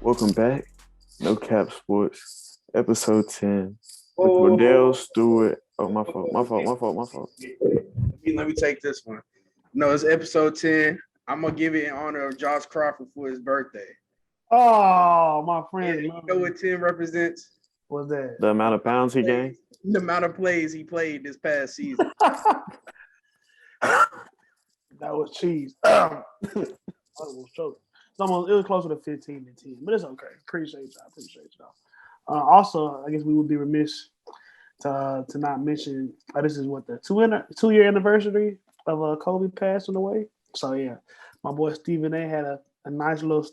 Welcome back. No Cap Sports, episode 10 with Waddell Oh, Stewart. Oh, my fault. let me take this one. No, it's episode 10. I'm gonna give it in honor of Josh Crawford for his birthday. Oh, my Yeah, friend. you know what 10 represents? What's that? The amount of pounds he gained. The amount of plays he played this past season. That was cheese. I was joking. It was closer to 15 than 10, but it's okay. Appreciate y'all. Also, I guess we would be remiss to not mention this is what the 2-year anniversary of Kobe passing away. So yeah, my boy Stephen A had a nice little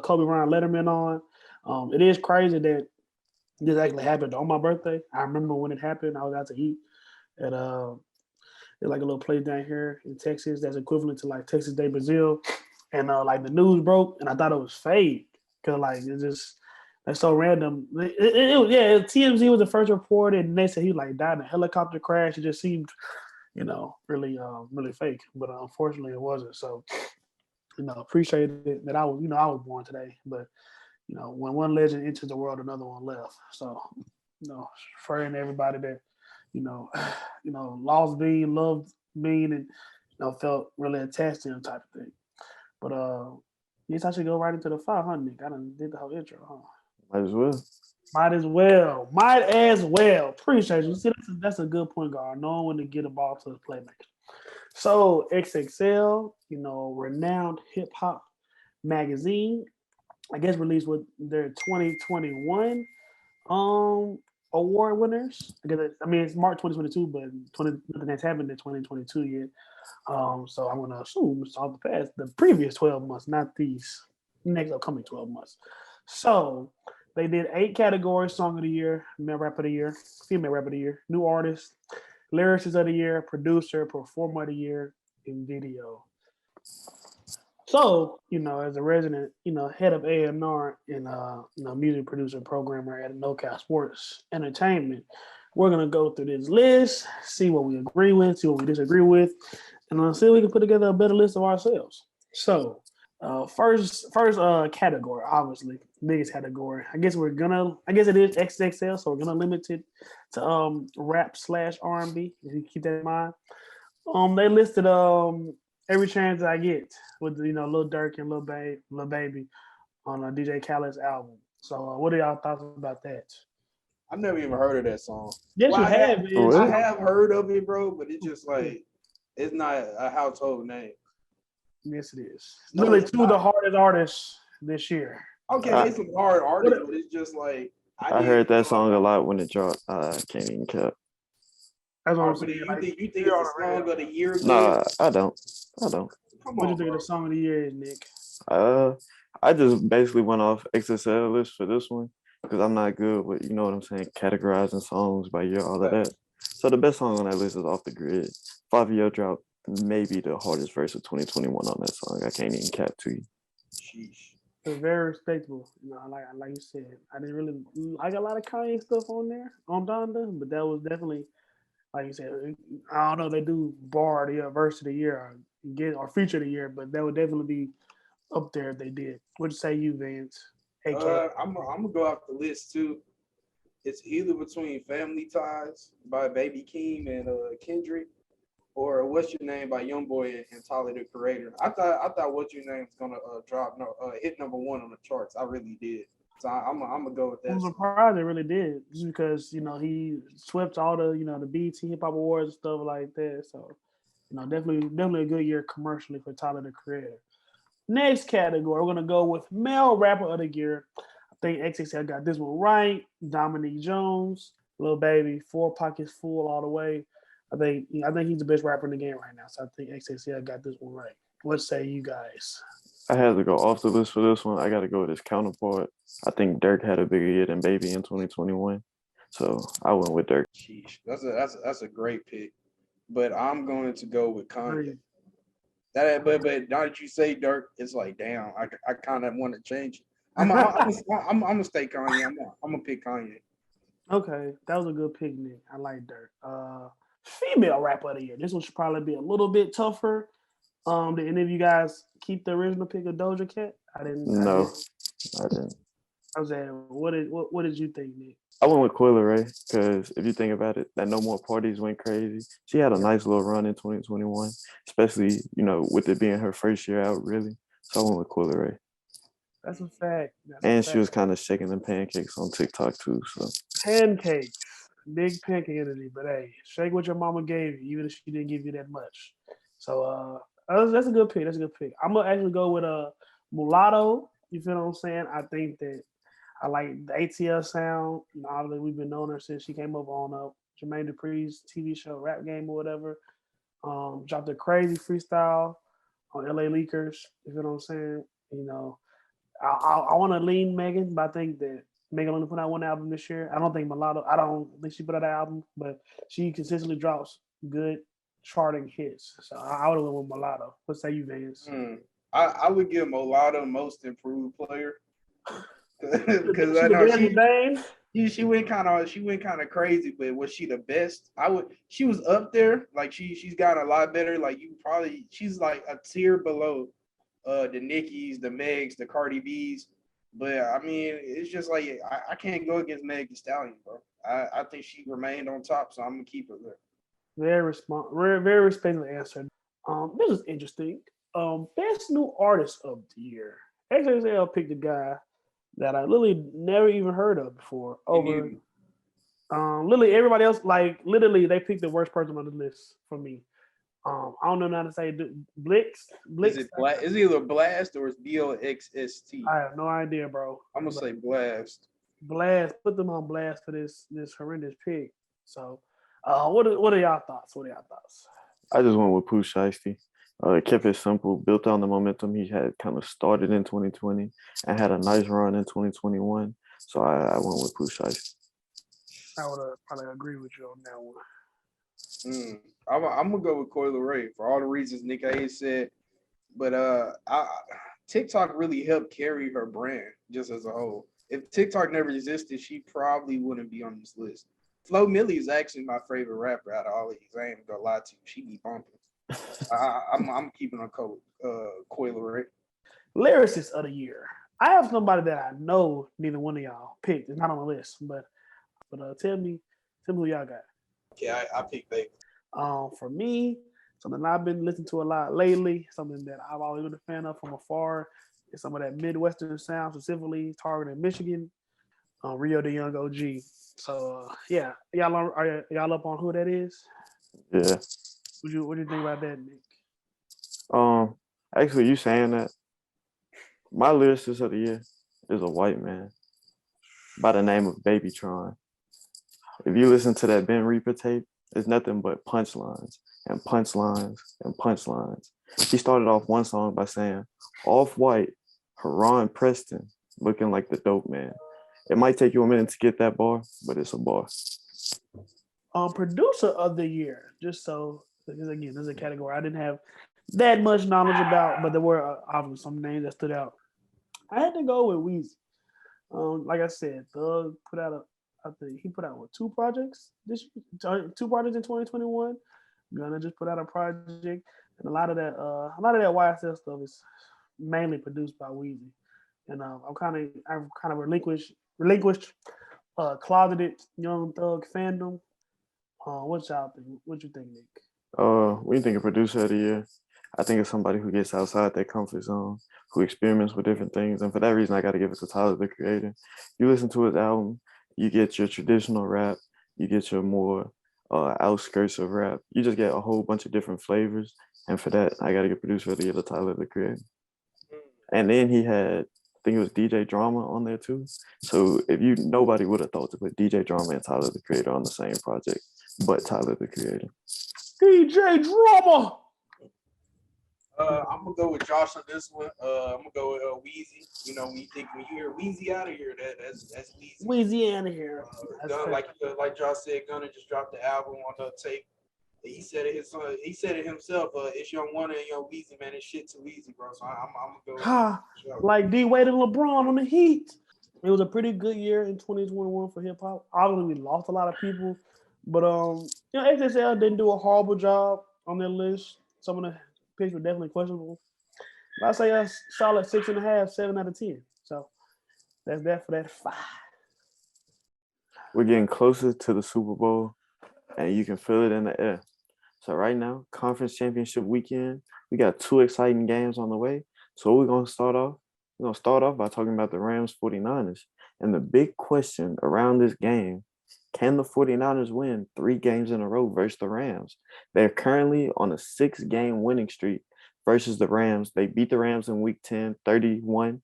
Kobe Bryant Letterman on. It is crazy that this actually happened on my birthday. I remember when it happened. I was out to eat at there's like a little place down here in Texas that's equivalent to like Texas Day Brazil, and like the news broke, and I thought it was fake because like it's just that's so random. TMZ was the first report, and they said he like died in a helicopter crash. It just seemed, really fake, but unfortunately it wasn't. So, appreciate it that I was born today, but when one legend enters the world, another one left. So, praying to everybody that lost being, loved being, and felt really attached to him type of thing. But guess I should go right into the 500. I done did the whole intro, huh? Might as well. Appreciate you. See, that's a good point guard. Knowing when to get a ball to the playmaker. So XXL, renowned hip hop magazine, I guess released with their 2021 award winners. It's March 2022, but nothing has happened in 2022 yet. So I'm gonna assume it's all the previous 12 months, not these next upcoming 12 months. So they did 8 categories: Song of the Year, Male Rap of the Year, Female Rap of the Year, New Artist, Lyricist of the Year, Producer, Performer of the Year, and Video. So, as a resident, head of A&R and music producer programmer at No Cap Sports Entertainment, we're gonna go through this list, see what we agree with, see what we disagree with, and see if we can put together a better list of ourselves. So, first category, obviously, biggest category. I guess it is XXL, so we're gonna limit it to rap/R&B. If you keep that in mind. They listed Every Chance I Get with Lil Durk and Lil Baby on DJ Khaled's album. So what are y'all thoughts about that? I've never even heard of that song. Yes, you have. Really? I have heard of it, bro, but it's just like it's not a household name. Yes, it is. No, Literally it's two of the not. hardest artists this year. Okay, they some hard artists, but it's just like I heard that song a lot when it dropped. I can't even cap. That's what I'm But saying. you think it's a song of the year? Nah, I don't. Come What on, you think of the song of the year is, Nick? I just basically went off XSL list for this one because I'm not good with, you know what I'm saying, categorizing songs by year, all of that. So the best song on that list is Off the Grid. 5-year drop, maybe the hardest verse of 2021 on that song. I can't even cap to you. Sheesh. It's very respectable. Like you said, I didn't really like a lot of Kanye stuff on there on Donda, but that was definitely, like you said, I don't know if they do bar the verse of the year or feature of the year, but that would definitely be up there if they did. What'd you say, you Vance? I'm gonna go off the list too. It's either between Family Ties by Baby Keem and Kendrick, or What's Your Name by YoungBoy and Tyler the Creator. I thought What's Your Name was gonna hit number 1 on the charts. I really did. So I'm gonna go with that. I'm surprised it really did, just because he swept all the the BET Hip Hop Awards and stuff like that. So definitely a good year commercially for Tyler the Creator. Next category, we're gonna go with Male Rapper of the Year. I think XXL got this one right. Dominique Jones, Lil Baby, 4 Pockets Full all the way. I think he's the best rapper in the game right now. So I think XXL got this one right. What say you guys? I had to go off the list for this one. I got to go with his counterpart. I think Dirk had a bigger year than Baby in 2021. So I went with Dirk. Sheesh, that's a great pick, but I'm going to go with Kanye. But now that you say Dirk, it's like damn. I kind of want to change it. I'm gonna stay Kanye. I'm gonna pick Kanye. Okay, that was a good pick, Nick. I like Dirk. Female Rapper of the Year. This one should probably be a little bit tougher. Did any of you guys keep the original pick of Doja Cat? I didn't. No, I didn't. I was saying, what did you think, Nick? I went with Coyle Ray because if you think about it, that No More Parties went crazy. She had a nice little run in 2021, especially, with it being her first year out, really. So I went with Coyle Ray. That's a fact. And she was kind of shaking them pancakes on TikTok too. So pancakes, big pancake energy. But hey, shake what your mama gave you, even if she didn't give you that much. So that's a good pick. That's a good pick. I'm gonna actually go with Mulatto. You feel what I'm saying? I think that I like the ATL sound. Obviously we've been knowing her since she came up on Jermaine Dupri's TV show Rap Game or whatever. Dropped a crazy freestyle on LA Leakers. You feel what I'm saying? I want to lean Megan, but I think that Megan only put out one album this year. I don't think she put out an album, but she consistently drops good charting hits. So I would have went with Mulatto. What say you, Vance? I would give Mulatto most improved player. Because I know she went kind of crazy, but was she the best? She was up there. Like she's gotten a lot better. Like she's like a tier below the Nickies, the Megs, the Cardi B's. But I mean, it's just like I can't go against Meg Thee Stallion, bro. I think she remained on top, so I'm gonna keep her there. Very respectful answer. This is interesting. Best new artist of the year. XXL picked a guy that I literally never even heard of before. Over literally everybody else, like literally they picked the worst person on the list for me. I don't know how to say Blix. Is it either Blast or it's BLXST? I have no idea, bro. I'm gonna say Blast. Blast. Put them on blast for this horrendous pick. So, what are y'all thoughts? I just went with Pooh Shiesty. Kept it simple, built on the momentum he had kind of started in 2020 and had a nice run in 2021. So I went with Pooh Shiesty. I would probably agree with you on that one. I'm gonna go with Coyle Ray for all the reasons Nick Hayes said, but TikTok really helped carry her brand just as a whole. If TikTok never existed, she probably wouldn't be on this list. Flo Milli is actually my favorite rapper out of all of these. I ain't gonna lie to you, she be bumping. I'm keeping on Coyle Ray. Lyricist of the year. I have somebody that I know neither one of y'all picked. It's not on the list, but tell me who y'all got. Yeah, I picked Baby. For me, something I've been listening to a lot lately, something that I've always been a fan of from afar, is some of that Midwestern sound, specifically targeting Michigan, Rio de Young OG. So yeah, are y'all up on who that is? Yeah. What do you think about that, Nick? Actually, you saying that, my lyricist of the year is a white man by the name of Babytron. If you listen to that Ben Reaper tape, it's nothing but punchlines and punchlines and punchlines. He started off one song by saying, "Off-White, Haran Preston, looking like the dope man." It might take you a minute to get that bar, but it's a bar. Producer of the year, just so, because again, this is a category I didn't have that much knowledge about, but there were obviously some names that stood out. I had to go with Weezy. Like I said, Thug put out he put out two projects in 2021. Gunna just put out a project, and a lot of that YSL stuff is mainly produced by Weezy. And I've kind of relinquished closeted Young Thug fandom. What y'all think? What you think, Nick? When you think of producer of the year, I think it's somebody who gets outside their comfort zone, who experiments with different things. And for that reason, I got to give it to Tyler, the Creator. You listen to his album, you get your traditional rap, you get your more outskirts of rap. You just get a whole bunch of different flavors. And for that, I got to give producer of the year to Tyler, the Creator. And then he had, I think it was DJ Drama on there too. So nobody would have thought to put DJ Drama and Tyler, the Creator on the same project, but Tyler, the Creator. DJ Drama. I'm gonna go with Josh on this one. I'm gonna go with Weezy. When you hear Weezy out of here, that's Weezy. Weezy out of here. Like Josh said, Gunna just dropped the album on the tape. He said it himself. It's Young One and Young Weezy, man. It's shit too easy, bro. So I'm gonna go. Like D Wade and LeBron on the Heat. It was a pretty good year in 2021 for hip hop. Obviously, we lost a lot of people, but XXL didn't do a horrible job on their list. Some of the picks were definitely questionable. But I say a solid 6.5, 7 out of 10. So That's that for that 5. We're getting closer to the Super Bowl, and you can feel it in the air. So right now, conference championship weekend, we got 2 exciting games on the way. So we're going to start off. We're going to start off by talking about the Rams 49ers. And the big question around this game, can the 49ers win 3 games in a row versus the Rams? They're currently on a 6-game winning streak versus the Rams. They beat the Rams in week 10, 31-10.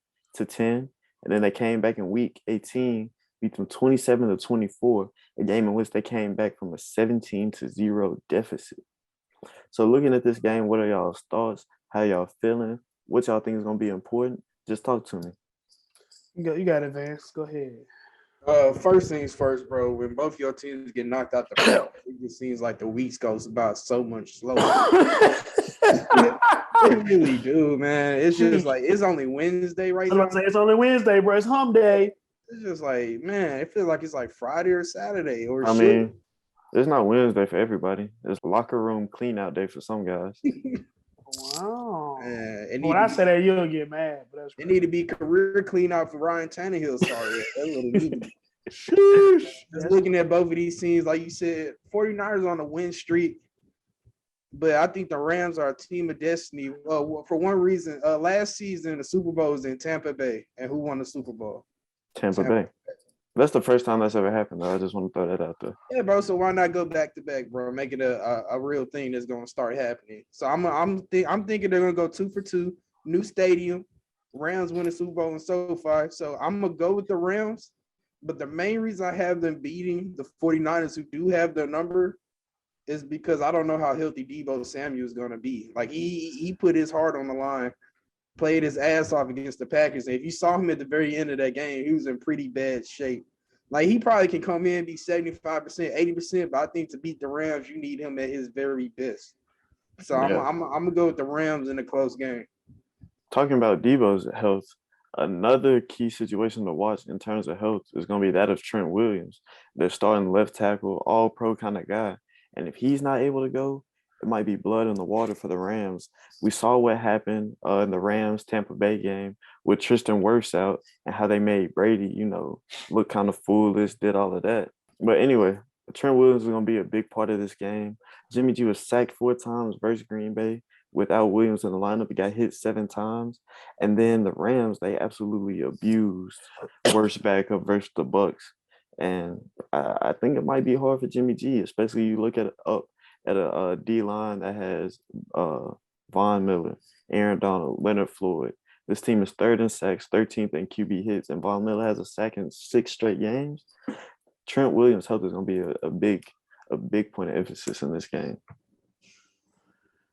And then they came back in week 18, beat them 27-24, a game in which they came back from a 17-0 deficit. So looking at this game, what are y'all's thoughts? How y'all feeling? What y'all think is going to be important? Just talk to me. You got it, Vance. Go ahead. First things first, bro. When both your teams get knocked out the playoffs, it just seems like the weeks goes about so much slower. It really do, man. It's just like it's only Wednesday right now. It's only Wednesday, bro. It's hump day. It's just like, man, it feels like it's like Friday or Saturday or I mean, it's not Wednesday for everybody. It's locker room clean out day for some guys. Wow. When I say that, you'll get mad. But that's it need to be career clean out for Ryan Tannehill. Sorry. That's what it needs. Just looking at both of these teams, like you said, 49ers on a win streak. But I think the Rams are a team of destiny. For one reason, last season, the Super Bowl was in Tampa Bay. And who won the Super Bowl? Tampa Bay. That's the first time that's ever happened, though. I just want to throw that out there. Yeah, bro. So why not go back to back, bro? Make it a real thing that's going to start happening. So I'm thinking they're going to go 2 for 2. New stadium. Rams win the Super Bowl in SoFi. So I'm going to go with the Rams. But the main reason I have them beating the 49ers, who do have their number, is because I don't know how healthy Deebo Samuel is going to be. Like, he put his heart on the line, played his ass off against the Packers. And if you saw him at the very end of that game, he was in pretty bad shape. Like, he probably can come in and be 75%, 80%, but I think to beat the Rams, you need him at his very best. So I'm going to go with the Rams in a close game. Talking about Deebo's health, another key situation to watch in terms of health is going to be that of Trent Williams. They're starting left tackle, all-pro kind of guy. And if he's not able to go, it might be blood in the water for the Rams. We saw what happened in the Rams-Tampa Bay game with Tristan Wirfs out and how they made Brady, look kind of foolish, did all of that. But anyway, Trent Williams is going to be a big part of this game. Jimmy G was sacked 4 times versus Green Bay. Without Williams in the lineup, he got hit 7 times. And then the Rams, they absolutely abused worst backup versus the Bucks. And I think it might be hard for Jimmy G, especially you look at a D-line that has Von Miller, Aaron Donald, Leonard Floyd. This team is 3rd in sacks, 13th in QB hits, and Von Miller has a sack in 6 straight games. Trent Williams' health is going to be a big point of emphasis in this game.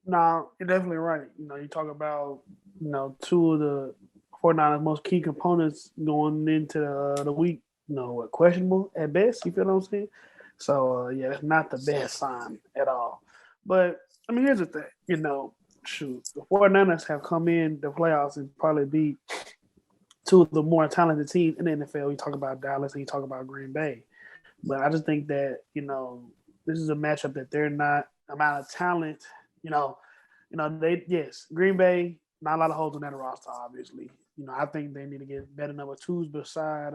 No, you're definitely right. You talk about, 2 of the 49ers' most key components going into the week, questionable at best. You feel what I'm saying? So, that's not the best sign at all. But, here's the thing. The 49ers have come in the playoffs and probably beat 2 of the more talented teams in the NFL. You talk about Dallas and you talk about Green Bay. But I just think that, this is a matchup that they're not amount of talent. Green Bay, not a lot of holes in that roster, obviously. I think they need to get better number 2s beside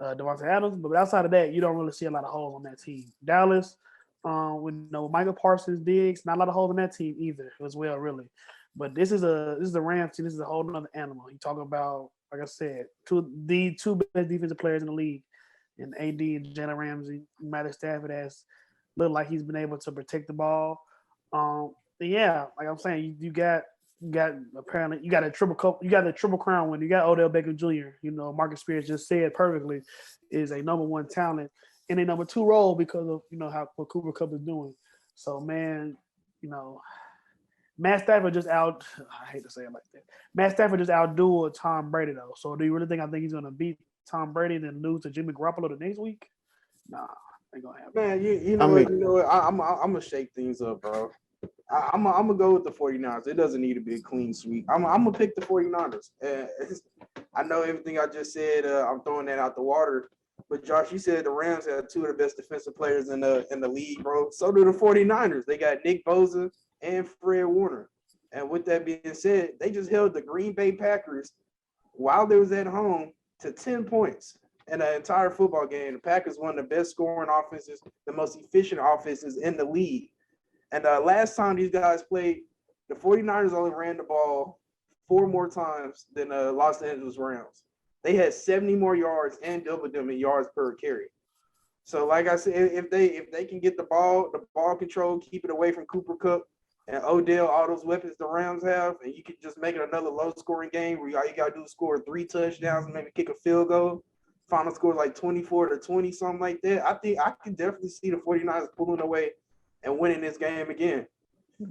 Devontae Adams. But outside of that, you don't really see a lot of holes on that team. Dallas, with Michael Parsons, Diggs, not a lot of holes in that team either as well, really. But this is the Rams team. This is a whole other animal. You talk about, like I said, the 2 best defensive players in the league, and AD and Jalen Ramsey. Matt Stafford has looked like he's been able to protect the ball. Like I'm saying, you got apparently you got a triple crown win. You got Odell Beckham Jr. Marcus Spears just said perfectly, is a number 1 talent in a number 2 role because of what Cooper Kupp is doing. So man, Matt Stafford just I hate to say it like that. Matt Stafford just outdueled Tom Brady though. So do you really think he's gonna beat Tom Brady and then lose to Jimmy Garoppolo the next week? Nah, ain't gonna happen. Man, you know what? I'm gonna shake things up, bro. I'm gonna go with the 49ers. It doesn't need to be a clean sweep. I'm gonna pick the 49ers. I know everything I just said. I'm throwing that out the water. But Josh, you said the Rams have 2 of the best defensive players in the league, bro. So do the 49ers. They got Nick Bosa and Fred Warner. And with that being said, they just held the Green Bay Packers while they was at home to 10 points in an entire football game. The Packers won the best scoring offenses, the most efficient offenses in the league. And last time these guys played, the 49ers only ran the ball 4 more times than the Los Angeles Rams. They had 70 more yards and doubled them in yards per carry. So, like I said, if they can get the ball control, keep it away from Cooper Kupp and Odell, all those weapons the Rams have, and you can just make it another low-scoring game where all you got to do is score 3 touchdowns and maybe kick a field goal. Final score like 24-20, something like that. I think I can definitely see the 49ers pulling away and winning this game again.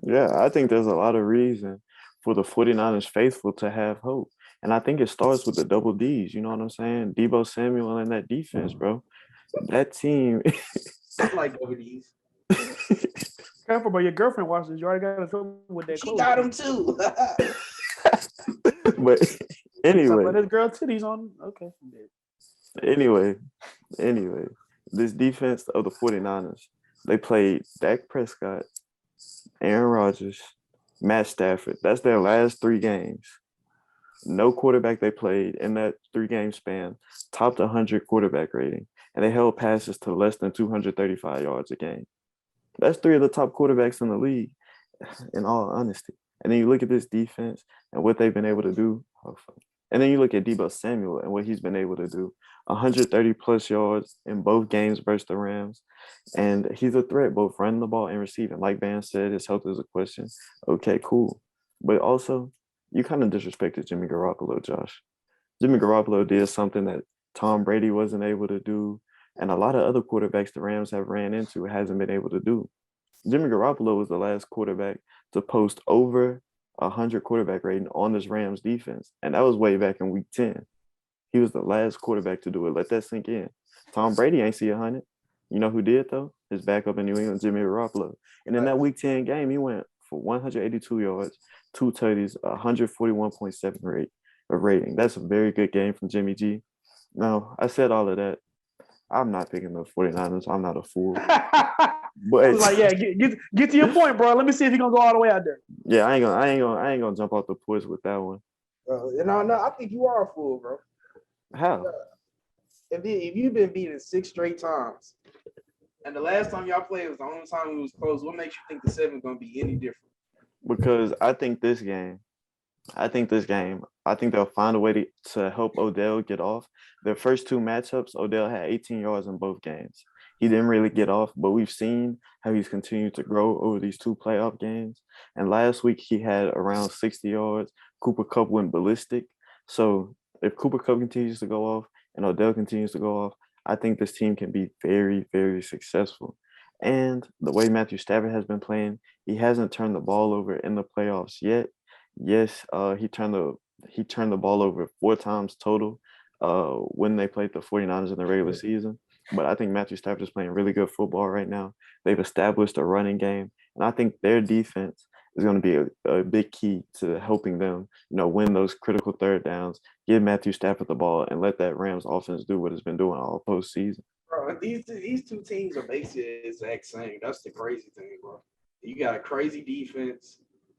Yeah, I think there's a lot of reason for the 49ers faithful to have hope. And I think it starts with the double Ds. You know what I'm saying? Deebo Samuel and that defense, bro. That team. I like OVDs. Careful, bro. Your girlfriend watches. You already got in trouble with that. She got them too. But anyway. This girl titties on. Okay. Anyway, this defense of the 49ers, they played Dak Prescott, Aaron Rodgers, Matt Stafford. That's their last 3 games. No quarterback they played in that 3-game span topped 100 quarterback rating, and they held passes to less than 235 yards a game. That's 3 of the top quarterbacks in the league, in all honesty. And then you look at this defense and what they've been able to do. And then you look at Deebo Samuel and what he's been able to do. 130-plus yards in both games versus the Rams. And he's a threat, both running the ball and receiving. Like Van said, his health is a question. Okay, cool. But also, you kind of disrespected Jimmy Garoppolo, Josh. Jimmy Garoppolo did something that Tom Brady wasn't able to do, and a lot of other quarterbacks the Rams have ran into hasn't been able to do. Jimmy Garoppolo was the last quarterback to post over 100 quarterback rating on this Rams defense, and that was way back in Week 10. He was the last quarterback to do it. Let that sink in. Tom Brady ain't see 100. You know who did, though? His backup in New England, Jimmy Garoppolo. And in that Week 10 game, he went for 182 yards, 2 tutties, 141.7 rating. That's a very good game from Jimmy G. Now, I said all of that. I'm not picking the 49ers. I'm not a fool. But I was like, yeah, get to your point, bro. Let me see if you're gonna go all the way out there. Yeah, I ain't gonna jump off the porch with that one. No, I think you are a fool, bro. How? If you've been beaten 6 straight times, and the last time y'all played was the only time it was close, what makes you think the 7 is gonna be any different? Because I think this game, they'll find a way to help Odell get off. Their first 2 matchups, Odell had 18 yards in both games. He didn't really get off, but we've seen how he's continued to grow over these 2 playoff games. And last week he had around 60 yards. Cooper Kupp went ballistic. So if Cooper Kupp continues to go off and Odell continues to go off, I think this team can be very, very successful. And the way Matthew Stafford has been playing, he hasn't turned the ball over in the playoffs yet. Yes, he turned the ball over 4 times total when they played the 49ers in the regular season. But I think Matthew Stafford is playing really good football right now. They've established a running game, and I think their defense is going to be a big key to helping them, win those critical third downs, give Matthew Stafford the ball, and let that Rams offense do what it's been doing all postseason. Bro, these 2 teams are basically the exact same. That's the crazy thing, bro. You got a crazy defense,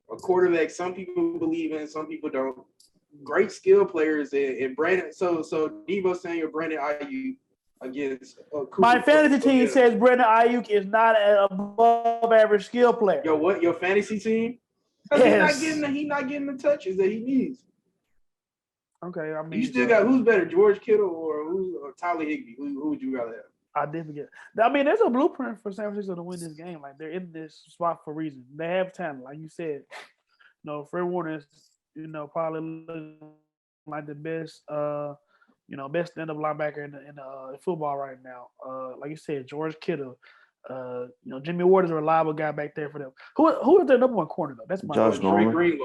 a quarterback some people believe in, some people don't. Great skill players and Brandon. So Deebo Samuel, Brandon Ayuk against my fantasy team says Brandon Ayuk is not an above average skill player. Your fantasy team? Yes. He's not getting the touches that he needs. Okay, I mean, you still got who's better, George Kittle or Tyler Higbee? Who would you rather have? I didn't get. I mean, there's a blueprint for San Francisco to win this game. Like, they're in this spot for a reason. They have talent, like you said. Fred Warner is, probably looking like the best, best stand-up linebacker in football right now. Like you said, George Kittle. Jimmy Ward is a reliable guy back there for them. Who is their number 1 corner though? That's my Josh Norman. Drake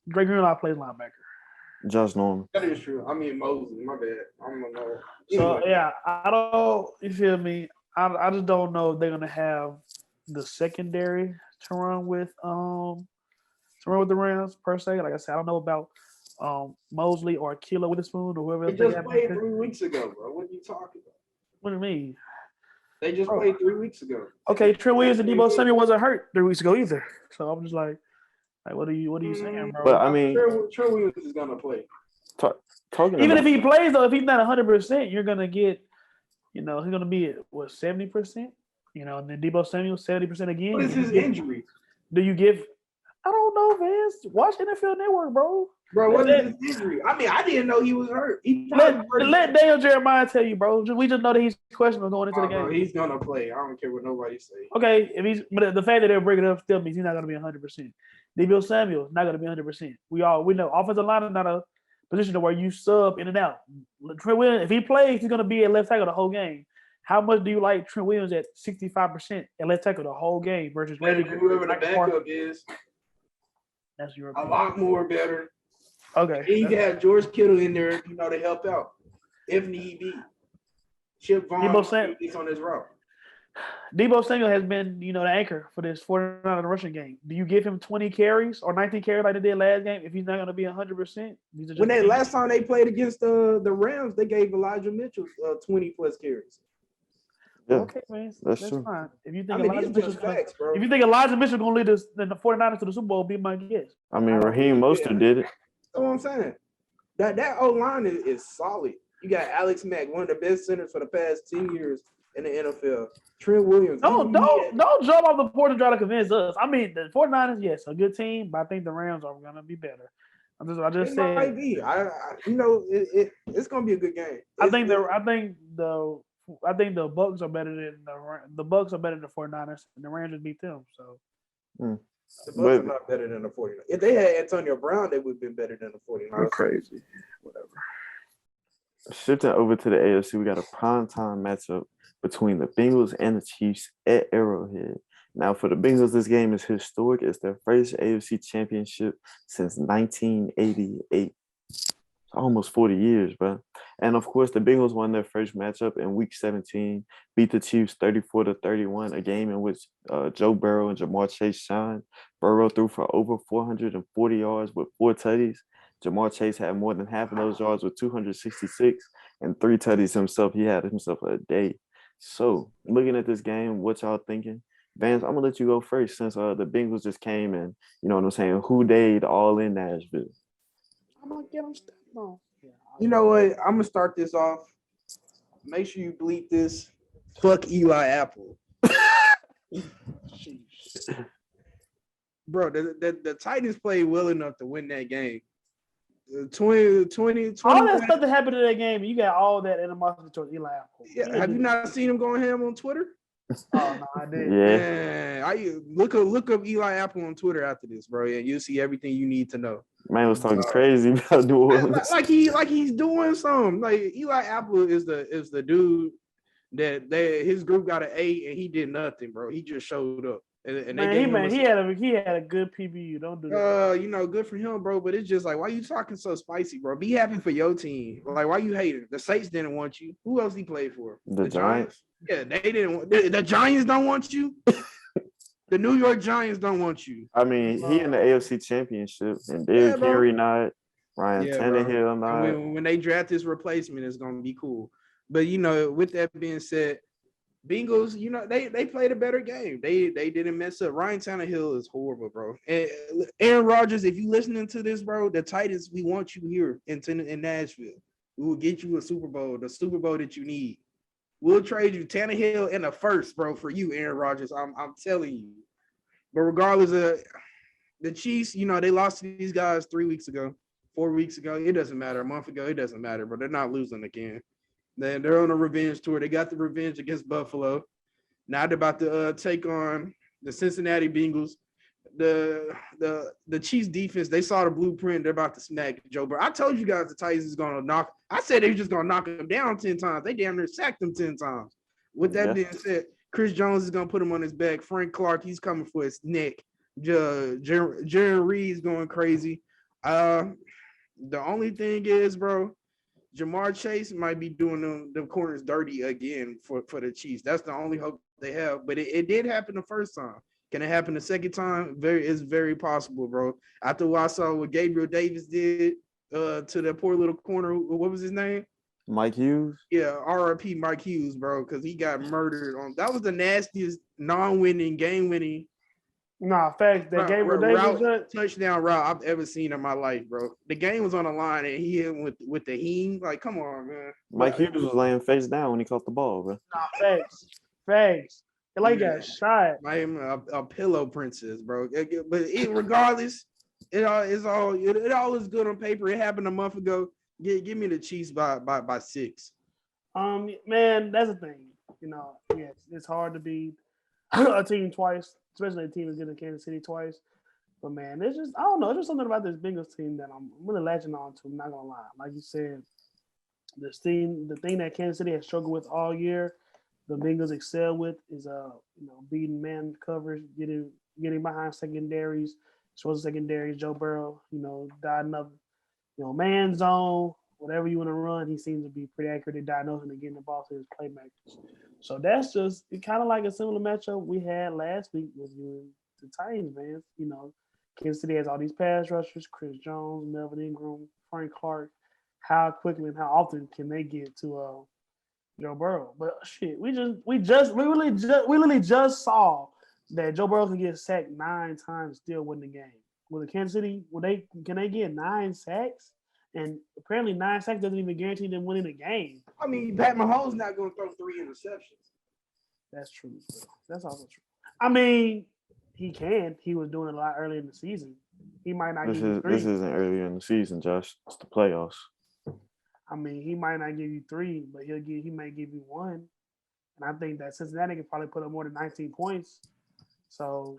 Greenlaw plays linebacker. Josh Norman. That is true. I mean Mosley. My bad. I don't know. So yeah, I don't. You feel me? I just don't know if they're gonna have the secondary to run with the Rams per se. Like I said, I don't know about Mosley or Kilo Witherspoon or whoever. They just played 3 weeks ago, bro. What are you talking about? What do you mean? They just played 3 weeks ago. Okay, Trent Williams and Deebo Samuel wasn't hurt 3 weeks ago either. So I'm just like what are you saying, bro? But I mean, Trent Williams is gonna play. Talking Even about if he plays though, if he's not 100%, you're gonna get, he's gonna be at 70%. And then Debo Samuel 70% again. What is his injury? Do you give? I don't know, Vance. Watch NFL Network, bro. Bro, what is his injury? I mean, I didn't know he was hurt. Let Daniel Jeremiah tell you, bro. We just know that he's questionable going into the game. Bro, he's gonna play. I don't care what nobody say. Okay, but the fact that they're bringing it up still means he's not gonna be 100%. Debo Samuel is not gonna be 100%. We know offensive line is not a position where you sub in and out. Trent Williams, if he plays, he's gonna be at left tackle the whole game. How much do you like Trent Williams at 65% at left tackle the whole game versus whoever the backup is? That's your a lot more better. Okay. And you can have George Kittle in there, to help out if need be. Chip Vaughn is on his route. Debo Samuel has been, the anchor for this 49 rushing game. Do you give him 20 carries or 19 carries like they did last game if he's not going to be 100%? Last time they played against the Rams, they gave Elijah Mitchell 20 plus carries. Yeah, okay, man, that's true. fine. If you think Elijah Mitchell going to lead the 49ers to the Super Bowl, be my guest. I mean, Raheem Mostert did it. That's what I'm saying. That O-line is solid. You got Alex Mack, one of the best centers for the past 10 years in the NFL. Trent Williams. Don't jump off the porch and try to convince us. I mean, the 49ers, yes, a good team, but I think the Rams are going to be better. I just said. Might be. It's going to be a good game. I think the Bucks are better than the 49ers, and the Rams just beat them. So the Bucks are not better than the 49ers. If they had Antonio Brown, they would have been better than the 49ers. Crazy. Whatever. Shifting over to the AFC, we got a primetime matchup between the Bengals and the Chiefs at Arrowhead. Now, for the Bengals, this game is historic. It's their first AFC championship since 1988. Almost 40 years, bro. And of course, the Bengals won their first matchup in Week 17, beat the Chiefs 34-31, a game in which Joe Burrow and Jamar Chase shined. Burrow threw for over 440 yards with 4 tutties. Jamar Chase had more than half of those yards with 266 and 3 tutties himself. He had himself a day. So, looking at this game, what y'all thinking? Vance, I'm going to let you go first since the Bengals just came and, who dayed all in Nashville. I'm going to get them started. No. You know what? I'm going to start this off. Make sure you bleep this. Fuck Eli Apple. Bro, the Titans played well enough to win that game. 20. All that stuff that happened in that game, you got all that animosity towards Eli Apple. Yeah, have you not seen him going ham on Twitter? Oh no, I did. Yeah. Man, look up Eli Apple on Twitter after this, bro. Yeah, you'll see everything you need to know. Man was talking crazy about New Orleans. Like he's doing something. Like Eli Apple is the dude that his group got an A and he did nothing, bro. He just showed up. And he had a good PBU. Don't do that. Good for him, bro. But it's just like, why you talking so spicy, bro? Be happy for your team. Like, why you hating? The Saints didn't want you. Who else he played for? The Giants. Yeah, they didn't. The Giants don't want you. The New York Giants don't want you. I mean, he in the AFC Championship, and Derrick Henry not, Ryan Tannehill not. When they draft his replacement, it's gonna be cool. But with that being said, Bengals, they played a better game. They didn't mess up. Ryan Tannehill is horrible, bro. And Aaron Rodgers, if you listening to this, bro, the Titans, we want you here in Nashville. We will get you a Super Bowl, the Super Bowl that you need. We'll trade you Tannehill in the first, bro, for you, Aaron Rodgers. I'm telling you. But regardless of the Chiefs, they lost to these guys 3 weeks ago, 4 weeks ago. It doesn't matter. A month ago, it doesn't matter, but they're not losing again. They're on a revenge tour. They got the revenge against Buffalo. Now they're about to take on the Cincinnati Bengals. The Chiefs defense, they saw the blueprint. They're about to smack Joe Burrow. I told you guys the Titans is going to knock. I said they were just going to knock him down 10 times. They damn near sacked him 10 times. With that being said, Chris Jones is going to put him on his back. Frank Clark, he's coming for his neck. Jerry Reed's going crazy. The only thing is, bro, Jamar Chase might be doing them corners dirty again for the Chiefs. That's the only hope they have. But it did happen the first time. Can it happen the second time? It's very possible, bro. After what I saw what Gabriel Davis did to that poor little corner, what was his name? Mike Hughes. Yeah, RIP Mike Hughes, bro, because he got murdered on. That was the nastiest non-winning, game-winning Nah, facts. That game with Davis, touchdown route I've ever seen in my life, bro. The game was on the line and he hit with the heen. Like, come on, man. Mike Hughes was laying face down when he caught the ball, bro. nah, facts. It like got shot. I am a pillow princess, bro. But regardless, it all is good on paper. It happened a month ago. Give me the Chiefs by 6. Man, that's the thing. You know, yes, it's hard to beat a team twice, especially a team that's getting Kansas City twice. But man, it's just I don't know. There's just something about this Bengals team that I'm really latching on to. I'm not gonna lie. Like you said, the thing that Kansas City has struggled with all year, the Bengals excel with is beating man coverage, getting behind secondaries, supposed secondaries. Joe Burrow, dotting up, man zone, whatever you want to run, he seems to be pretty accurate at diagnosing and getting the ball to his playmakers. So that's just kind of like a similar matchup we had last week with you and the Titans, man. Kansas City has all these pass rushers: Chris Jones, Melvin Ingram, Frank Clark. How quickly and how often can they get to Joe Burrow? But shit, we literally just saw that Joe Burrow can get sacked 9 times, still win the game. With the Kansas City, can they get 9 sacks? And apparently 9 sacks doesn't even guarantee them winning the game. I mean, Pat Mahomes not going to throw 3 interceptions. That's true. That's also true. I mean, he can. He was doing it a lot earlier in the season. He might not give you 3. This isn't earlier in the season, Josh. It's the playoffs. I mean, he might not give you 3, but he may give you 1. And I think that Cincinnati can probably put up more than 19 points. So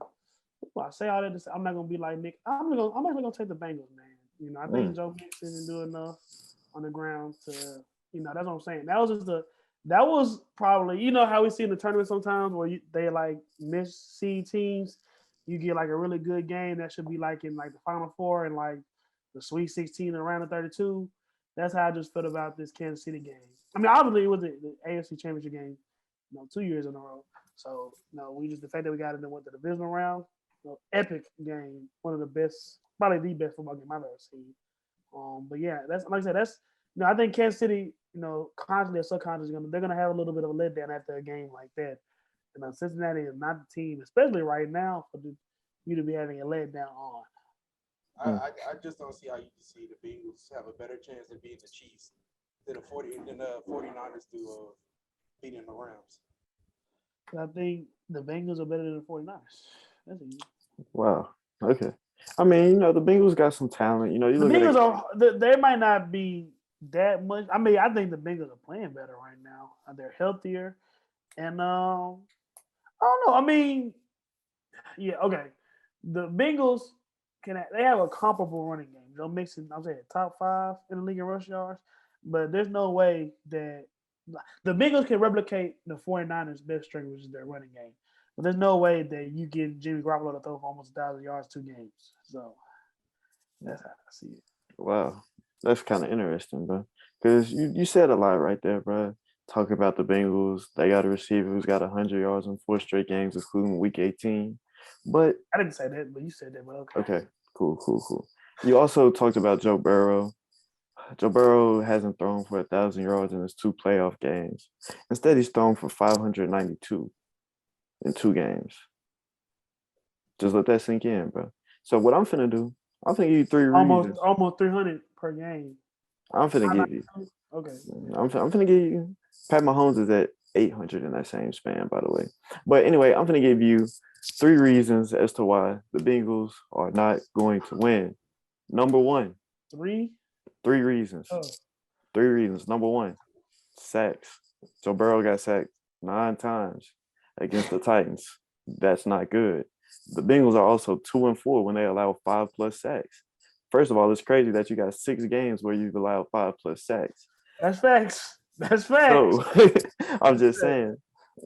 I say all that. I'm not gonna be like Nick. I'm actually gonna take the Bengals, man. I think Joe Mixon didn't do enough on the ground to, that's what I'm saying. That was probably, how we see in the tournament sometimes where they like miss-seed teams. You get like a really good game that should be like in like the Final Four and like the Sweet 16 and round of 32. That's how I just felt about this Kansas City game. I mean, obviously it was the AFC Championship game, 2 years in a row. So, the fact that we got it and went to the divisional round, epic game, one of the best, probably the best football game I've ever seen. But yeah, that's like I said, that's I think Kansas City, consciously or subconsciously, they're gonna have a little bit of a letdown after a game like that. Cincinnati is not the team, especially right now, for you to be having a letdown on. I just don't see how you can see the Bengals have a better chance of beating the Chiefs than the 49ers do of beating the Rams. I think the Bengals are better than the 49ers. That's easy. Wow. Okay. I mean, the Bengals got some talent. The Bengals they might not be that much. I mean, I think the Bengals are playing better right now. They're healthier. And I don't know. I mean, yeah, okay. The Bengals they have a comparable running game. Joe Mixon, I'm saying top 5 in the league in rush yards, but there's no way that the Bengals can replicate the 49ers' best strength, which is their running game. But there's no way that you get Jimmy Garoppolo to throw for almost 1,000 yards 2 games. So that's how I see it. Wow. That's kind of interesting, bro. Because you said a lot right there, bro. Talking about the Bengals, they got a receiver who's got 100 yards in 4 straight games, including Week 18. But I didn't say that, but you said that. But okay, cool. You also talked about Joe Burrow. Joe Burrow hasn't thrown for 1,000 yards in his 2 playoff games. Instead, he's thrown for 592 in 2 games. Just let that sink in, bro. So what I'm finna do, I'm finna give you 3 reasons. Almost 300 per game. I'm finna give you. Okay. I'm finna give you. Pat Mahomes is at 800 in that same span, by the way. But anyway, I'm finna give you 3 reasons as to why the Bengals are not going to win. Number 1. 3 reasons. 3 reasons. Number 1, sacks. Joe Burrow got sacked 9 times against the Titans. That's not good. The Bengals are also 2-4 when they allow 5+ sacks. First of all, it's crazy that you got 6 games where you've allowed 5+ sacks. That's facts. So I'm just saying,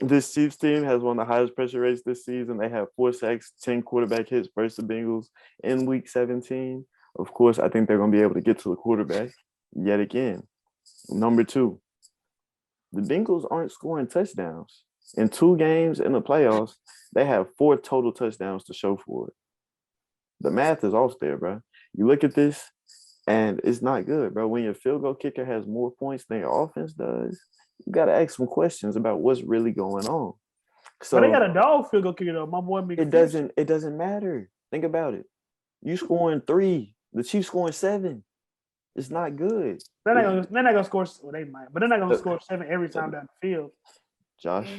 this Chiefs team has one of the highest pressure rates this season. They have 4 sacks, 10 quarterback hits versus the Bengals in Week 17. Of course, I think they're going to be able to get to the quarterback yet again. Number 2, the Bengals aren't scoring touchdowns. In 2 games in the playoffs, they have 4 total touchdowns to show for it. The math is off there, bro. You look at this, and it's not good, bro. When your field goal kicker has more points than your offense does, you got to ask some questions about what's really going on. So but they got a dog field goal kicker though. My boy McPherson. it doesn't matter. Think about it. You scoring 3, the Chiefs scoring 7. It's not good. They're not gonna score. Well, they might, but they're not gonna Uh, score 7 every time down the field. Josh,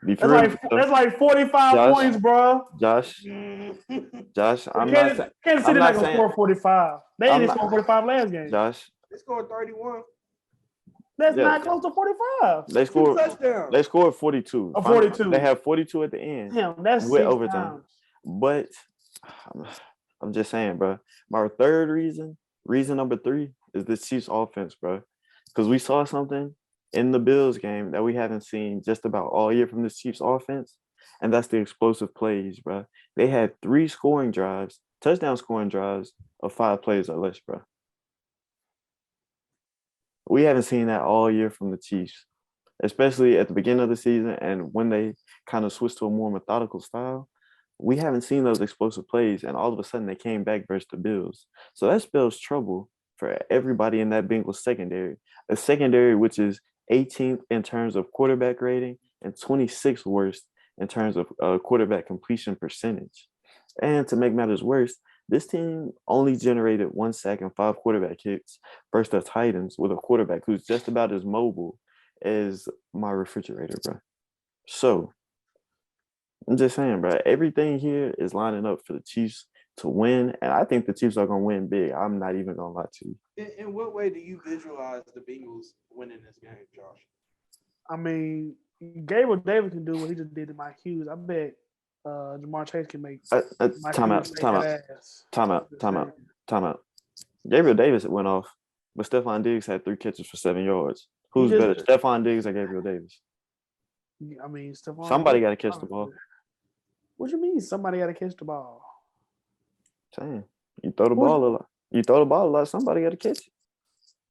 be That's real. like 45 Josh, points, bro. Josh, Kansas City not gonna score 45. They didn't score 45 last game. Josh, They scored 31. That's not close to 45. They scored touchdowns. They scored 42. 42. They have 42 at the end. Damn, that's with 6 overtime. times. But I'm just saying, bro. My third reason number 3, is the Chiefs offense, bro. Because we saw something in the Bills game that we haven't seen just about all year from this Chiefs offense, and that's the explosive plays, bro. They had 3 scoring drives, touchdown scoring drives of 5 plays or less, bro. We haven't seen that all year from the Chiefs, especially at the beginning of the season and when they kind of switched to a more methodical style. We haven't seen those explosive plays, and all of a sudden they came back versus the Bills. So that spells trouble for everybody in that Bengals secondary, a secondary which is 18th in terms of quarterback rating and 26th worst in terms of quarterback completion percentage. And to make matters worse, this team only generated 1 sack and 5 quarterback hits versus the Titans with a quarterback who's just about as mobile as my refrigerator, bro. So I'm just saying, bro, everything here is lining up for the Chiefs to win, and I think the Chiefs are going to win big. I'm not even going to lie to you. In what way do you visualize the Bengals winning this game, Josh? I mean, Gabriel Davis can do what he just did to Mike Hughes. I bet Jamar Chase can make Time out. Gabriel Davis went off, but Stephon Diggs had 3 catches for 7 yards. Who's better, Stephon Diggs or Gabriel Davis? I mean, Stephon. Somebody got to catch the ball. What you mean? Somebody got to catch the ball? Saying you throw the ball a lot. You throw the ball a lot. Somebody got to catch it.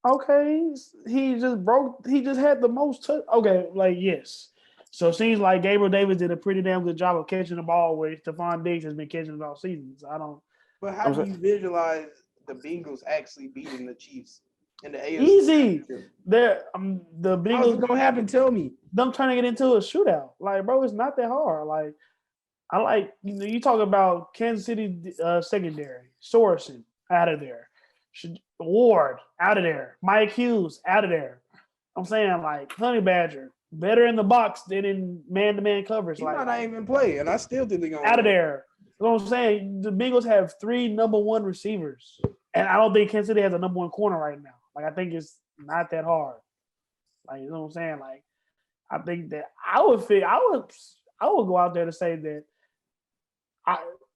Okay, he just had the most touch. Okay, like yes. So it seems like Gabriel Davis did a pretty damn good job of catching the ball, where Stephon Diggs has been catching it all season. So I don't. But how do you visualize the Bengals actually beating the Chiefs in the AFC? Easy. The Bengals. How's it gonna happen? Tell me. Them trying to get into a shootout. Like, bro, it's not that hard. Like, I like you talk about Kansas City secondary, Sorensen out of there, Ward out of there, Mike Hughes out of there. I'm saying like Honey Badger better in the box than in man-to-man coverage. He like might not even play, and I still think they're gonna out of there. You know what I'm saying? The Bengals have 3 number 1 receivers, and I don't think Kansas City has a number 1 corner right now. Like I think it's not that hard. Like you know what I'm saying? Like I think that I would go out there to say that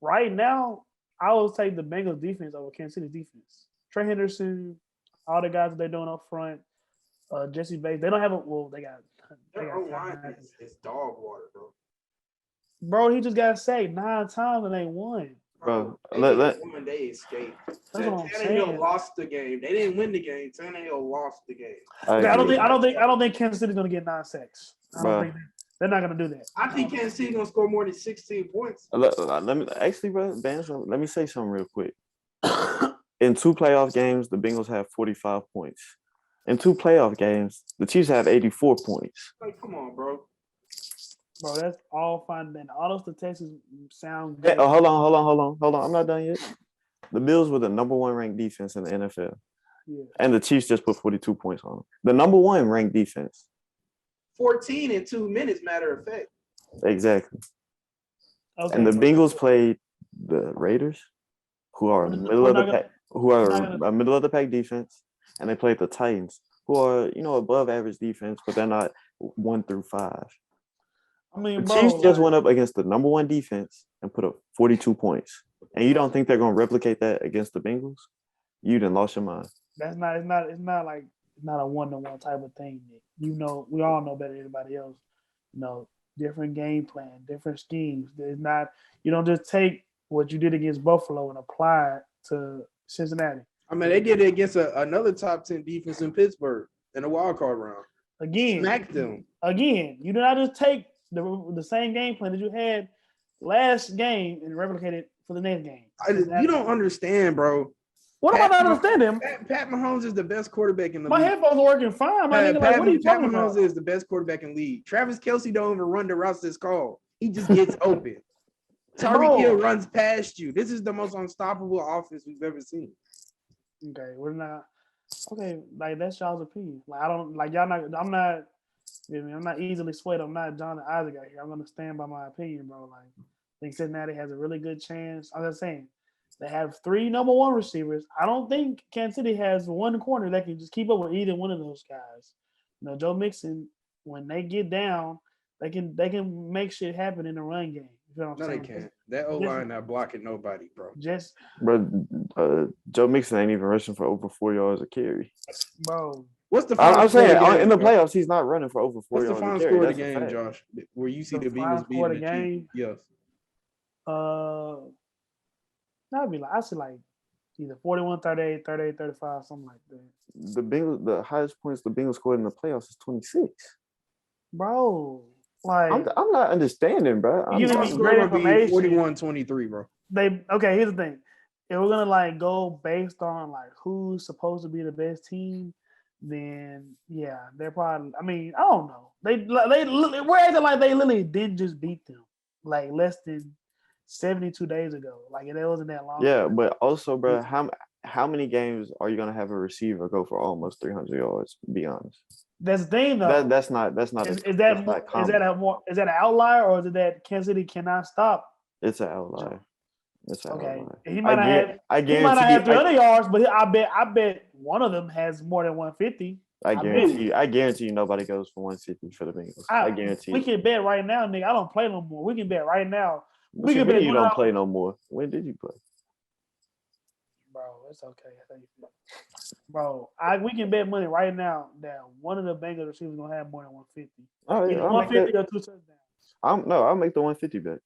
right now I would take the Bengals defense over Kansas City defense. Trey Henderson, all the guys that they're doing up front, Jesse Bates. They don't have they got line is dog water, bro. Bro, he just got sacked 9 times and they won. Bro, they escaped. Tannehill lost the game. They didn't win the game. Tannehill lost the game. I don't think Kansas City's gonna get 9 sacks. I don't think they're not gonna do that. I think Kansas City's gonna score more than 16 points. Let me actually, bro, let me say something real quick. In 2 playoff games, the Bengals have 45 points. In 2 playoff games, the Chiefs have 84 points. Like, come on, bro. Bro, that's all fine. Then all those statistics sound good. Hey, hold on. I'm not done yet. The Bills were the number 1 ranked defense in the NFL. Yeah. And the Chiefs just put 42 points on them. The number 1 ranked defense. 14 in 2 minutes, matter of fact. Exactly. Okay. And the Bengals played the Raiders, who are middle of the pack defense, and they played the Titans, who are, above average defense, but they're not 1 through 5. I mean, the Chiefs just went up against the number 1 defense and put up 42 points. And you don't think they're going to replicate that against the Bengals? You done lost your mind. It's not a 1-to-1 type of thing. We all know better than anybody else. Different game plan, different schemes. There's not, you don't just take what you did against Buffalo and apply it to Cincinnati. I mean, they did it against another top 10 defense in Pittsburgh in the wild card round. Again, smacked them. Again, you do not just take the same game plan that you had last game and replicate it for the next game. You don't understand, bro. What am I not understanding? Pat Mahomes is the best quarterback in the My league. headphones are working fine. My nigga, like, what are you Pat talking Mahomes about? is the best quarterback in the league. Travis Kelce don't even run the routes that's called. He just gets open. Tyreek Hill runs past you. This is the most unstoppable offense we've ever seen. Okay, we're not. Okay, like that's y'all's opinion. Like I don't like y'all not. I'm not. You know, I'm not easily swayed. I'm not John and Isaac out here. I'm gonna stand by my opinion, bro. Like I think Cincinnati has a really good chance. I'm just saying they have 3 number 1 receivers. I don't think Kansas City has one corner that can just keep up with either one of those guys. You know, Joe Mixon, when they get down, they can make shit happen in the run game. You know what I'm saying? They can't. That O-line not blocking nobody, bro. Joe Mixon ain't even rushing for over 4 yards a carry. Bro. What's the final I'm score saying of the game, in the Josh? playoffs, he's not running for over 4 What's the yards final a carry. score of the That's game, Josh? Where you see the Bengals beating the Chiefs? Yes. That'd be like I see like either 41, 38, 38, 35, something like that. The highest points the Bengals scored in the playoffs is 26. Bro, like I'm not understanding, bro. You giving me great information. 41-23, bro. Here's the thing. If we're gonna like go based on like who's supposed to be the best team, then yeah, they're probably. I mean, I don't know. We're acting like they literally did just beat them like less than 72 days ago. Like it wasn't that long. Yeah, but also, bro, how many games are you gonna have a receiver go for almost 300 yards? Be honest. That's the thing, though. That's not. Is that an outlier, or is it that Kansas City cannot stop? It's an outlier. It's an outlier. He might not have 300 yards, but I bet one of them has more than 150. I guarantee you nobody goes for 150 for the Bengals. I guarantee. We can bet right now, nigga. I don't play no more. We can bet right now. We can bet you don't play no more. When did you play? Bro, it's okay. Bro, we can bet money right now that one of the Bengals receivers gonna have more than 150. All right, 150 or 2 touchdowns. I'll make the 150 bet.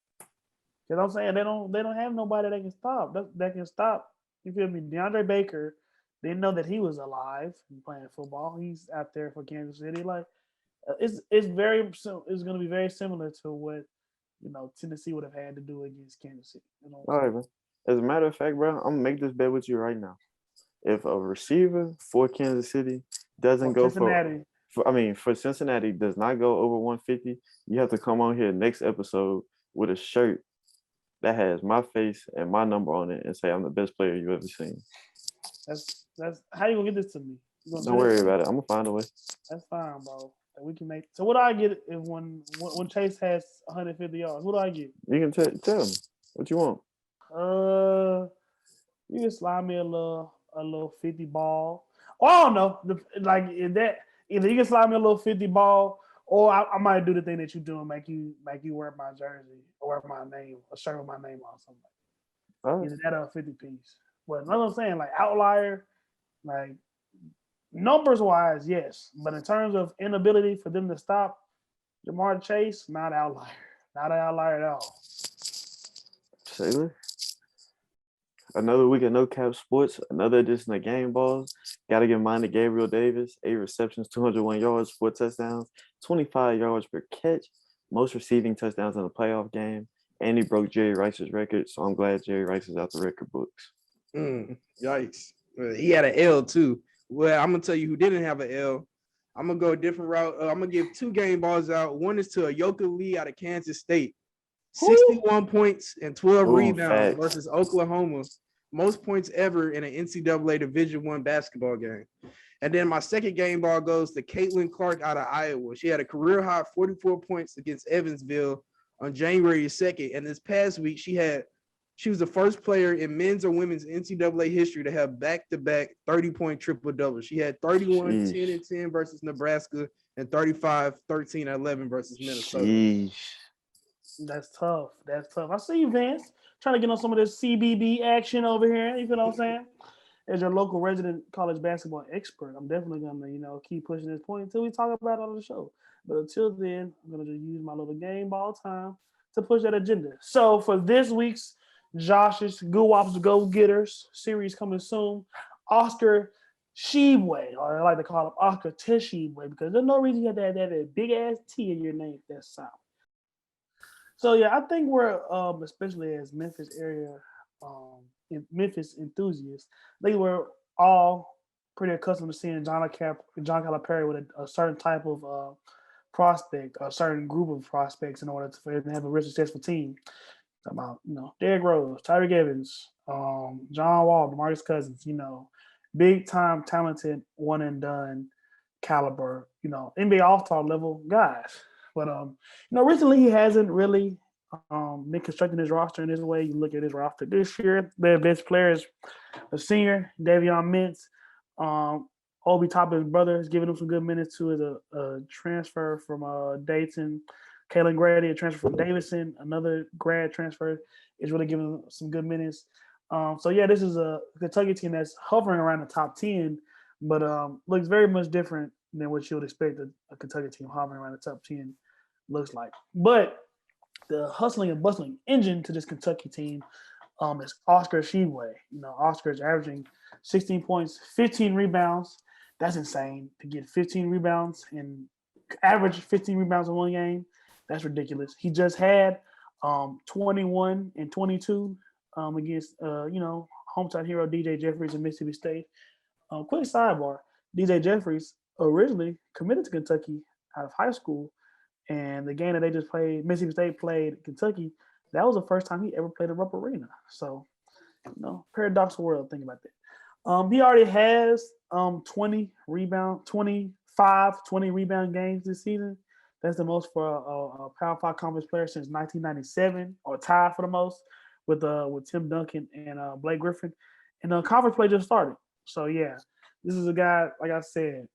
You know what I'm saying? They don't have nobody that can stop. That can stop. You feel me? DeAndre Baker didn't know that he was alive and playing football. He's out there for Kansas City. Like it's going to be very similar to what Tennessee would have had to do against Kansas City. All right, man. As a matter of fact, bro, I'm gonna make this bet with you right now. If a receiver for Kansas City doesn't go for Cincinnati does not go over 150, you have to come on here next episode with a shirt that has my face and my number on it and say I'm the best player you've ever seen. That's how you gonna get this to me? Don't worry about it. I'm gonna find a way. That's fine, bro. We can make. So what do I get if when Chase has 150 yards? What do I get? You can tell me what you want. You can slide me a little 50 ball. Oh, I don't know. Either you can slide me a little 50 ball, or I might do the thing that you do and make you wear my jersey or wear my name, a shirt with my name on something. Right. Either that or a 50 piece. But what I'm saying, like outlier, like numbers wise, yes. But in terms of inability for them to stop Jamar Chase, not outlier. Not an outlier at all. Sailor. Another week of No Cap Sports, another edition of Game Balls. Got to give mine to Gabriel Davis. 8 receptions, 201 yards, 4 touchdowns, 25 yards per catch, most receiving touchdowns in a playoff game. And he broke Jerry Rice's record, so I'm glad Jerry Rice is out the record books. Yikes. He had an L, too. Well, I'm going to tell you who didn't have an L. I'm going to go a different route. I'm going to give 2 game balls out. One is to Ayoka Lee out of Kansas State. 61 points and 12 rebounds versus Oklahoma. Most points ever in an NCAA Division I basketball game. And then my second game ball goes to Caitlin Clark out of Iowa. She had a career high 44 points against Evansville on January 2nd. And this past week, she was the first player in men's or women's NCAA history to have back-to-back 30-point triple-doubles. She had 31, 10, and 10 versus Nebraska and 35, 13, and 11 versus Minnesota. Sheesh. That's tough. I see you, Vance. Trying to get on some of this CBB action over here. You feel what I'm saying? As your local resident college basketball expert, I'm definitely gonna, keep pushing this point until we talk about it on the show. But until then, I'm gonna just use my little game ball time to push that agenda. So for this week's Josh's Guwaps Go Getters series coming soon, Oscar Sheway, or I like to call him Oscar Tesheway, because there's no reason you have to have that big ass T in your name. That's sound. So yeah, I think we're especially as Memphis area, Memphis enthusiasts, they were all pretty accustomed to seeing John Calipari with a certain type of prospect, a certain group of prospects in order for him to have a real successful team. Talking about, Derrick Rose, Tyreek Evans, John Wall, DeMarcus Cousins, big time talented one and done caliber, NBA All-Star level guys. But recently he hasn't really been constructing his roster in this way. You look at his roster this year, their best player is a senior, Davion Mintz. Obi Toppin's brother is giving him some good minutes too as a transfer from Dayton. Kalen Grady, a transfer from Davidson, another grad transfer, is really giving him some good minutes. This is a Kentucky team that's hovering around the top 10, but looks very much different than what you would expect a Kentucky team hovering around the top 10 looks like. But the hustling and bustling engine to this Kentucky team is Oscar Tshiebwe. Oscar is averaging 16 points, 15 rebounds. That's insane to get 15 rebounds and average 15 rebounds in one game. That's ridiculous. He just had 21 and 22 against, hometown hero DJ Jeffries in Mississippi State. Quick sidebar, DJ Jeffries originally committed to Kentucky out of high school, and the game that they just played, Mississippi State played Kentucky, that was the first time he ever played a Rupp Arena. So, paradoxical world, think about that. He already has 20 rebound games this season. That's the most for a Power 5 conference player since 1997, or tied for the most with Tim Duncan and Blake Griffin. And conference play just started. So, yeah, this is a guy, like I said,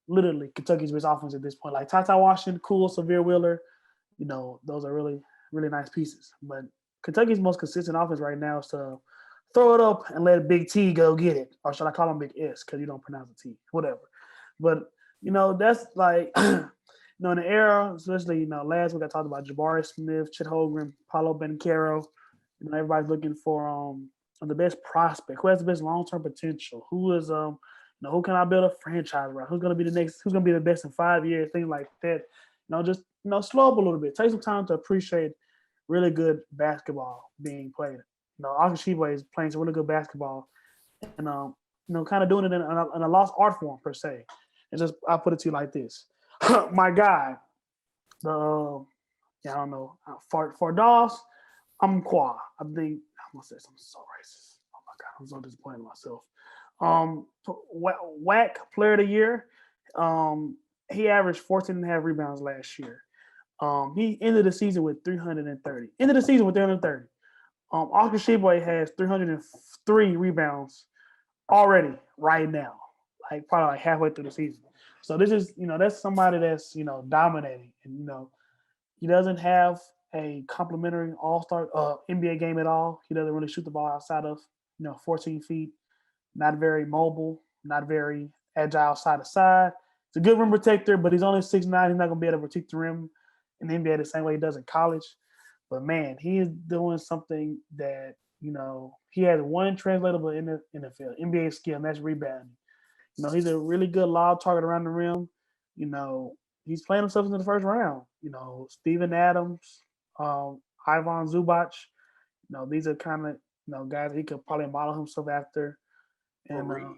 literally Kentucky's best offense at this point. Like Ty Washington, Cool, Severe Wheeler, those are really, really nice pieces. But Kentucky's most consistent offense right now is to throw it up and let Big T go get it. Or should I call him Big S because you don't pronounce the T, whatever. But, that's like, in the era, especially, last week I talked about Jabari Smith, Chet Holmgren, Paulo Banchero. Everybody's looking for the best prospect, who has the best long-term potential, who is who can I build a franchise around? Who's going to be the next? Who's going to be the best in 5 years? Things like that. Just slow up a little bit. Take some time to appreciate really good basketball being played. Oscar Tshiebwe is playing some really good basketball, and kind of doing it in a lost art form per se. And just I'll put it to you like this: my guy, I don't know, for Doss, I'm Qua. I think I'm gonna say something so racist. Oh my God, I'm so disappointed in myself. WAC player of the year. He averaged 14 and a half rebounds last year. He ended the season with 330. Oscar Tshiebwe has 303 rebounds already right now, like probably like halfway through the season. So this is, that's somebody that's, dominating, and he doesn't have a complimentary all-star NBA game at all. He doesn't really shoot the ball outside of 14 feet. Not very mobile, not very agile side to side. He's a good rim protector, but he's only 6'9". He's not going to be able to protect the rim in the NBA the same way he does in college. But, man, he is doing something that, he has one translatable in the NFL, NBA skill, and that's rebounding. He's a really good lob target around the rim. He's playing himself into the first round. Steven Adams, Ivan Zubac. These are kind of, guys he could probably model himself after. And really?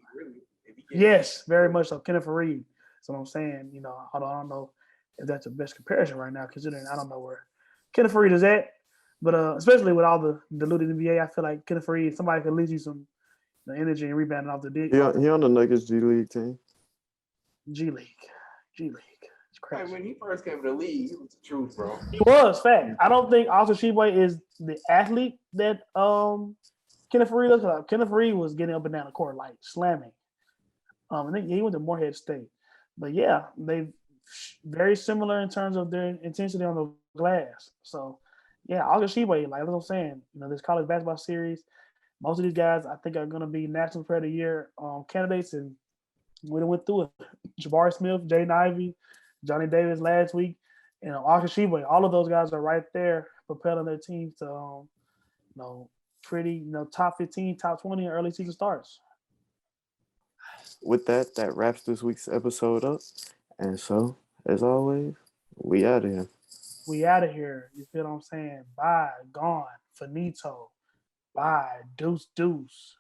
yes, very much so. Kenneth Reed. That's what I'm saying. Although I don't know if that's the best comparison right now, considering I don't know where Kenneth Reed is at. But especially with all the diluted NBA, I feel like Kenneth Reed, somebody could leave you some energy and rebounding off the dick. He on the Nuggets G League team. G League. It's crazy. Hey, when he first came to the league, he was the truth, bro. He was, fact. I don't think Oscar Tshiebwe is the athlete that Kenneth Reed looks like. Kenneth Reed was getting up and down the court, like slamming. I think he went to Morehead State. But yeah, they very similar in terms of their intensity on the glass. So yeah, Oscar Tshiebwe, like what I'm saying, this college basketball series, most of these guys I think are going to be National Player of the Year candidates, and we went through it. Jabari Smith, Jaden Ivey, Johnny Davis last week, Oscar Tshiebwe, all of those guys are right there propelling their teams to pretty, top 15, top 20 early season starts. With that wraps this week's episode up. And so, as always, we out of here. We out of here. You feel what I'm saying? Bye, gone, finito. by Deuce Deuce.